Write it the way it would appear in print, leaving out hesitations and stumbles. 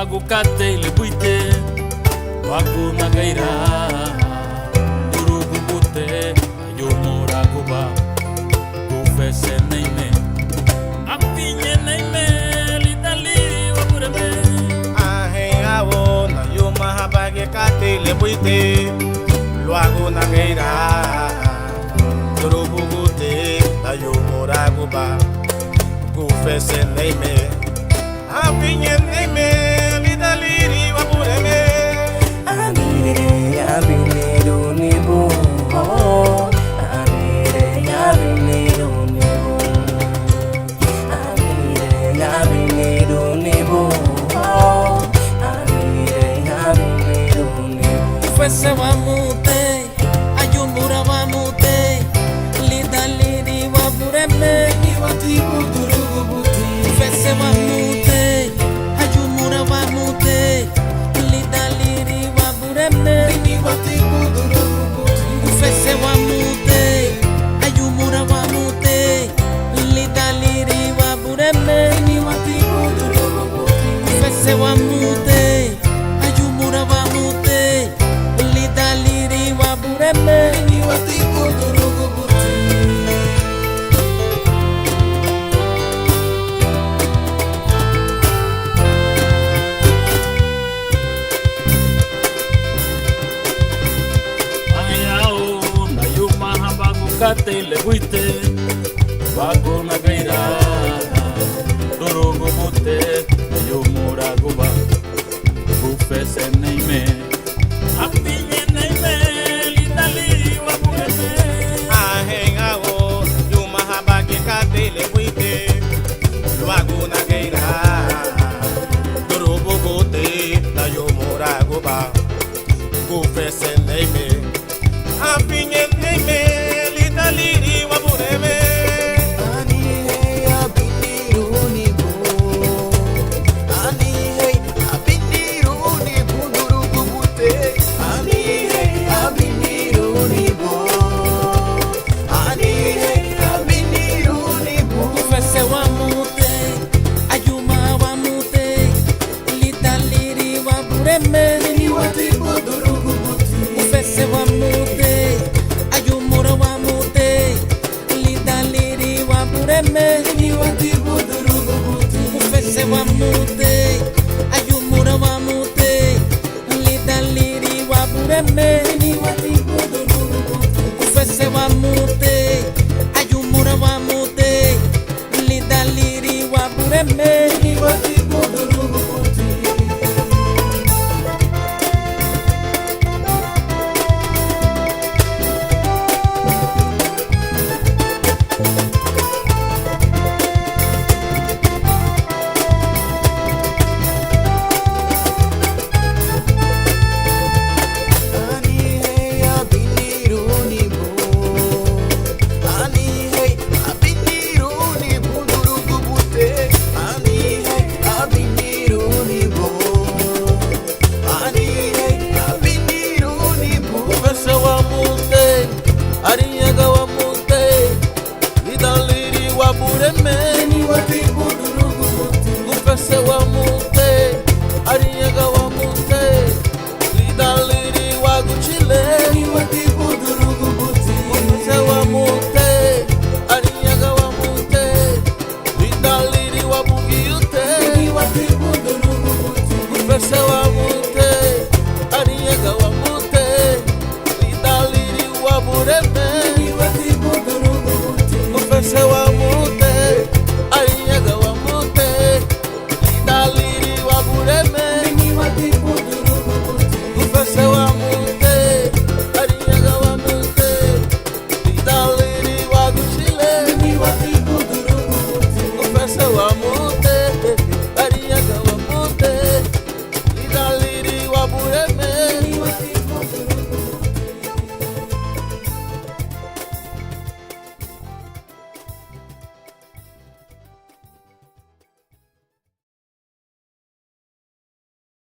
bagu kate le buite bagu nagaira urugu bute yo moragu ba bufese neime apinye neime litali wapureme ahe awo na yo mahabage kate le buite luagu nagaira urugu bute yo moragu ba bufese neime apinye neime litali wapureme Abile dunibu, oh, abile dunibu, abile dunibu, oh, abile dunibu. Fese wa mute, ayumura wa mute, lidaliri wa bureme, Iwati kuturugu buti. fese wa mute, ayumura wa mute, lidaliri wa bureme. Iwati kuturugu buti. Fese wa mute, ayumura wa mute, lidaliri wa bureme. Iwati kuturugu buti. Fese wa mute, ayumura wa mute, lidaliri wa bureme. Iwati kuturugu buti. ayao na yo mahabagu kate le buite bagu nagaira urugu bute yo moragu ba bufese neime apinye neime litali wapureme ahe awo yo mahabage kate le buite luagu nagaira